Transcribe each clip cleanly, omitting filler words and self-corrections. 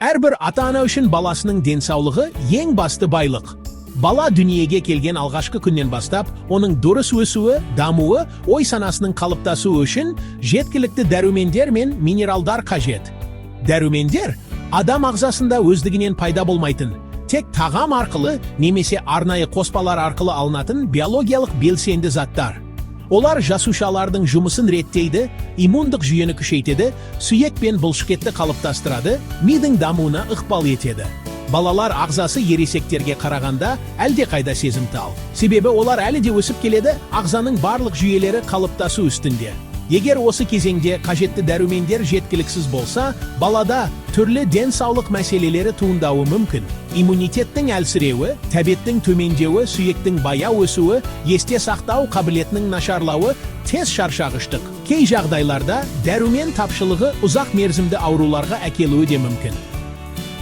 Әрбір ата-ана үшін баласының денсаулығы ең басты байлық. Бала дүниеге келген алғашқы күннен бастап, оның дұрыс өсуі, дамуы, ой санасының қалыптасуы үшін жеткілікті дәрумендер мен минералдар қажет. Дәрумендер адам ағзасында өздігінен пайда болмайтын, тек тағам арқылы немесе арнайы қоспалар арқылы алынатын биологиялық белсенді заттар. Олар жасушалардың жұмысын реттейді, иммундық жүйені күшейтеді, сүйек пен бұлшықетті қалыптастырады, мидың дамуына ықпал етеді. Балалар ағзасы ересектерге қарағанда әлде қайда сезімтал. Себебі олар әлі де өсіп келеді, ағзаның барлық жүйелері қалыптасу үстінде. Егер осы кезеңде қажетті дәрумендер жеткіліксіз болса, балада түрлі денсаулық мәселелері туындауы мүмкін. Иммунитеттің әлсіреуі, тәбеттің төмендеуі, сүйектің баяу өсуі, есте сақтау қабілетінің нашарлауы, тез шаршағыштық. Кей жағдайларда дәрумен тапшылығы ұзақ мерзімді ауруларға әкелуі де мүмкін.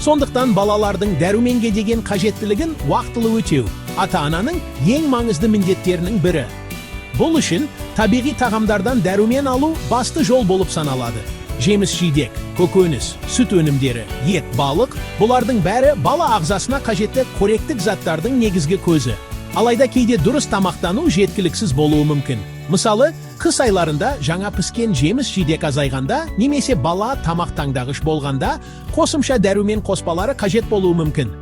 Сондықтан балалардың дәруменге деген қажеттілігін уақытылы өтеу ата-ананың ең маңызды міндеттерінің бірі. Бұл үшін табиғи тағамдардан дәрумен алу басты жол болып саналады. Жеміс-жидек, көкөніс, сүт өнімдері, ет, балық – бұлардың бәрі бала ағзасына қажетті қоректік заттардың негізгі көзі. Алайда кейде дұрыс тамақтану жеткіліксіз болуы мүмкін. Мысалы, қыс айларында жаңа піскен жеміс-жидек азайғанда, немесе бала тамақ таңдағыш болғанда, қосымша дәрумен қоспалары қажет болуы мүмкін.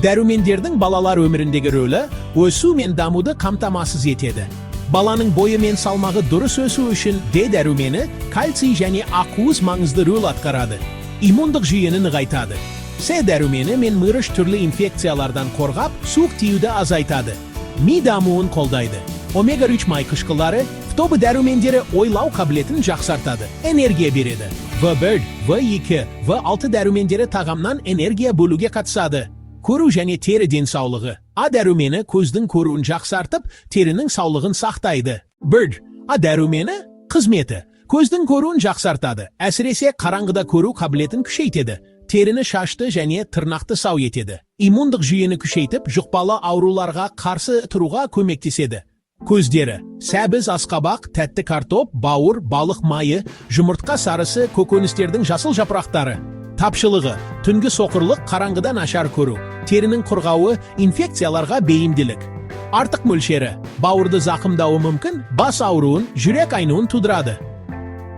Дәрумендердің балалар өміріндегі рөлі өсу мен дамуды қамтамасыз етеді. Баланың бойы мен салмағы дұрыс өсу үшін D дәрумені, кальций және ақуыз маңызды рөл атқарады. Иммундық жүйені нығайтады. С дәрумені мен мырыш түрлі инфекциялардан қорғап, суық тиюді азайтады. Ми дамуын қолдайды. Омега-3 май қышқылдары, фтобы дәрумендері ойлау қабілетін жақсартады, энергия береді. В1, В2, В6 дәрумендері тағамнан энергия бөлуге қатысады. Көру және тері денсаулығы. А дәрумені көздің көруін жақсартып, терінің саулығын сақтайды. 1. А дәрумені қызметі. Көздің көруін жақсартады, әсіресе қараңғыда көру қабілетін күшейтеді. Теріні шашты және тырнақты сау етеді. Иммундық жүйені күшейтіп, жұқпалы ауруларға қарсы тұруға көмектеседі. Көздері. Сәбіз, асқабақ, тәтті картоп, бауыр, балық майы, жұмыртқа сарысы, көкөністердің жасыл жапырақтары. Тапшылығы. Түнгі соқырлық, қараңғыда нашар көру. Терінің құрғауы, инфекцияларға бейімділік. Артық мөлшері. Бауырды зақымдауы мүмкін, бас ауруын, жүрек айнуын тудырады.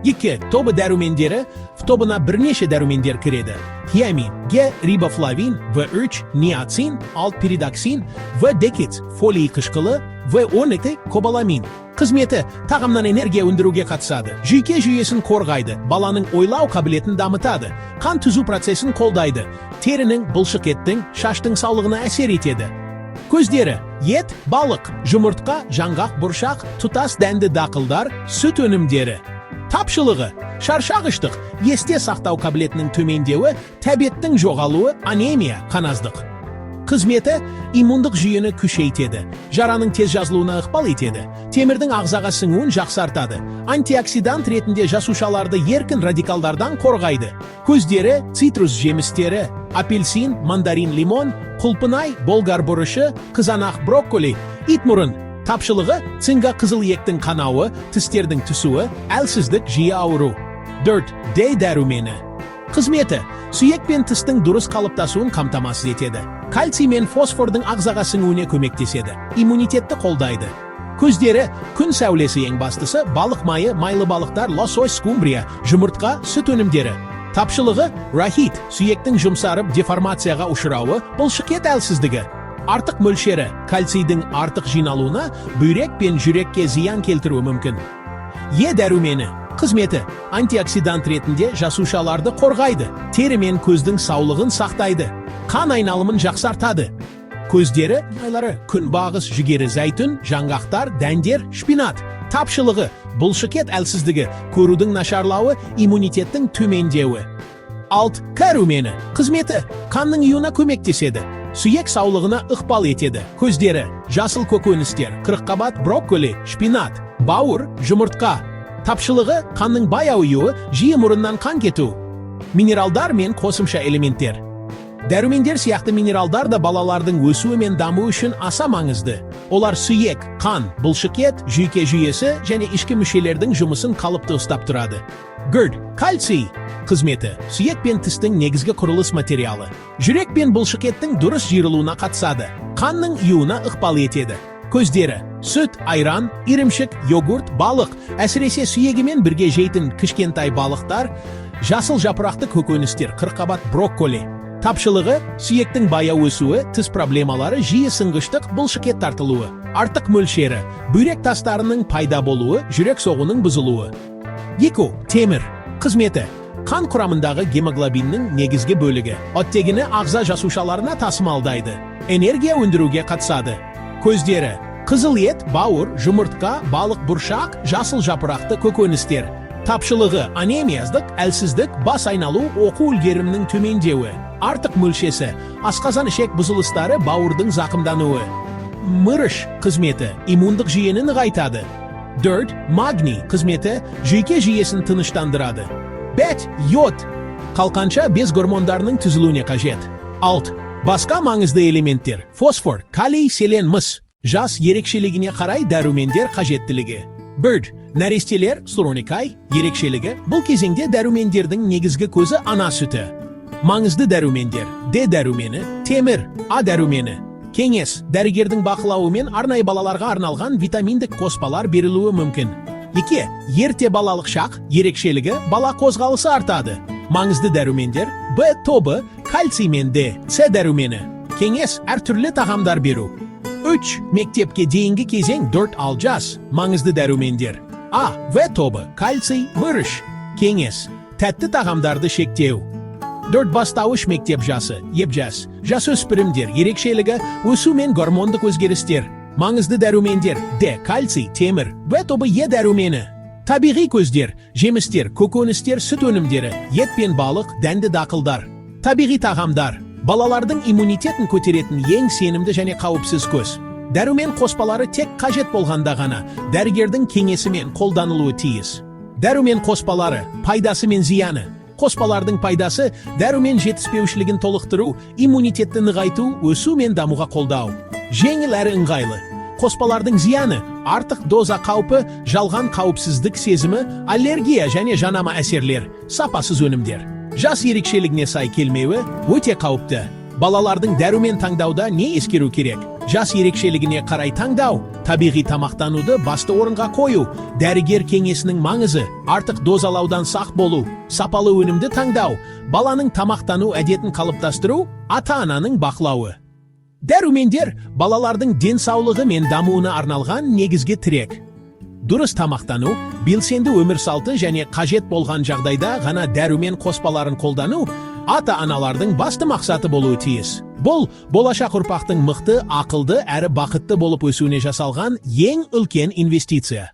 2. Тобы дәрумендері, тобына бірнеше дәрумендер кіреді. Хиамин, Г, рибофлавин, В3, ниацин, алтпиридоксин, В-декит, фолий қышқылы, В12, кобаламин. Қызметі тағамнан энергия өндіруге қатысады. Жүйке жүйесін қорғайды, баланың ойлау қабілетін дамытады, қан түзу процесін қолдайды, терінің, бұлшықеттің, шаштың саулығына әсер етеді. Көздері. Ет, балық, жұмыртқа, жаңғақ, бұршақ, тұтас дәнді дақылдар, сүт өнімдері. Тапшылығы. Шаршағыштық, есте сақтау қабілетінің төмендеуі, тәбеттің жоғалуы, анемия, қаназдық. Қызметі иммундық жүйені күшейтеді, жараның тез жазылуына ықпал етеді, темірдің ағзаға сіңуін жақсартады, антиоксидант ретінде жасушаларды еркін радикалдардан қорғайды. Көздері, цитрус жемістері, апельсин, мандарин, лимон, құлпынай, болгар бұрышы, қызанақ, брокколи, итмұрын. Тапшылығы, цинга қызыл ектің қанауы, тістердің түсуі, әлсіздік, жиі ауру. 4. D дәрумені. Қызметі, сүйек пен тістің дұрыс қалыптасуын қамтамасыз етеді. Кальций мен фосфордың ағзаға сіңуіне көмектеседі. Иммунитетті қолдайды. Көздері, күн сәулесі ең бастысы, балық майы, майлы балықтар, лосось, скумбрия, жұмыртқа, сүт өнімдері. Тапшылығы, рахит, сүйектің жұмсарып деформацияға ұшырауы, бұлшықет әлсіздігі. Артық мөлшері, кальцийдің артық жиналуына, бүйрек пен жүрекке зиян келтіруі мүмкін. Е дәрумені. Қызметі, антиоксидант ретінде жасушаларды қорғайды, тері мен көздің саулығын сақтайды, қан айналымын жақсартады. Көздері, майлары, күнбағыс, жүгері, зәйтүн, жаңғақтар, дәндер, шпинат. Тапшылығы, бұлшықет әлсіздігі, көрудің нашарлауы, иммунитеттің төмендеуі. 6. Дәрумені. Қызметі, қанның ұюына көмектеседі, сүйек саулығына ықпал етеді. Көздері, жасыл көкөністер, қырыққабат, брокколи, шпинат, бауыр, жұмыртқа. Тапшылығы, қанның баяу ұюы, жиі мұрыннан қан кету. Минералдар мен қосымша элементтер. Дәрумендер сияқты минералдар да балалардың өсуі мен дамуы үшін аса маңызды. Олар сүйек, қан, бұлшықет, жүйке жүйесі және ішкі мүшелердің жұмысын қалыпты ұстап тұрады. GERD, кальций қызметі, сүйек пен тістің негізгі құрылыс материалы. Жүрек пен бұлшықеттің дұрыс жиырылуына қатысады, қанның июына ықпал етеді. Көздері, сүт, айран, ірімшік, йогурт, балық, әсіресе сүйегімен бірге жейтін кішкентай балықтар, жасыл жапырақты көкөністер, қырыққабат брокколи. Тапшылығы, сүйектің бая өсуі, тіс проблемалары, жиі сынғыштық, бұлшықет тартылуы. Артық мөлшері, бүйрек тастарының пайда болуы, жүрек соғының бұзылуы. 2. Темір қызметі. Қан құрамындағы гемоглобиннің негізгі бөлігі. Оттегіні ағза жасушаларына тасымалдайды. Энергия өндіруге қатысады. Көздері, қызыл ет, бауыр, жұмыртқа, балық бұршақ, жасыл жапырақты көкөністер. Тапшылығы, анемияздық, әлсіздік, бас айналу, оқу үлгерімнің төмендеуі. Артық мөлшесі, асқазан ішек бұзылыстары, бауырдың зақымдануы. Мырыш қызметі, иммундық жүйені нығайтады. 4. Магний қызметі, жүйке жүйесін тыныштандырады. 5. Йод, қалқанша без гормондарының түзілуіне қажет. 6. Басқа маңызды элементтер, фосфор, калий, селен, мыс. Жас ерекшелігіне қарай дәрумендер қажеттілігі. 1. Нәрестелер, суроникай, ерекшелігі. Бұл кезеңде дәрумендердің негізгі көзі ана сүті. Маңызды дәрумендер, Д дәрумені, темір, А дәрумені. Кеңес, дәрігердің бақылауымен арнайы балаларға арналған витаминдік қоспалар берілуі мүмкін. 2. Ерте балалық шақ, ерекшелігі, бала қозғалысы артады. Маңызды дәрумендер, Б тобы, кальций мен Д, С дәрумені. Кеңес, әртүрлі тағамдар беру. 3. Мектепке дейінгі кезең 4 жас, маңызды дәрумендер. А, В тобы, кальций, мырыш. Кеңес, тәтті тағамдарды шектеу. 4. Бастауыш мектеп жасы, епжас, жасөспірімдер, ерекшелігі, өсу мен гормондық өзгерістер. Маңызды дәрумендер, Д, кальций, темір, В тобы Е дәрумені. Табиғи көздер, жемістер, көкөністер, сүт өнімдері, ет пен балық, дәнді дақылдар. Табиғи тағамдар, балалардың иммунитетін көтеретін ең сенімді және қауіпсіз көз. Дәрумен қоспалары тек қажет болғанда ғана, дәрігердің кеңесімен қолданылуы тиіс. Дәрумен қоспалары, пайдасы мен зияны. Қоспалардың пайдасы дәрумен жетіспеушілігін толықтыру, иммунитетті нығайту, өсу мен дамуға қолдау. Жеңіл әрі ыңғайлы. Қоспалардың зияны, артық доза қаупі, жалған қауіпсіздік сезімі, аллергия және жанама әсерлер, сапасыз өнімдер. Жас ерекшелігіне сай келмеуі өте қауіпті. Балалардың дәрумен таңдауда не ескеру керек? Жас ерекшелігіне қарай таңдау, табиғи тамақтануды басты орынға қою, дәрігер кеңесінің маңызы, артық дозалаудан сақ болу, сапалы өнімді таңдау, баланың тамақтану әдетін қалыптастыру, ата-ананың бақылауы. Дәрумендер балалардың денсаулығы мен дамуына арналған негізгі тірек. Дұрыс тамақтану, белсенді өмір салты және қажет болған жағдайда ғана дәрумен қоспаларын қолдану ата-аналардың басты мақсаты болуы тиіс. Бұл болашақ ұрпақтың мықты, ақылды әрі бақытты болып өсуіне жасалған ең үлкен инвестиция.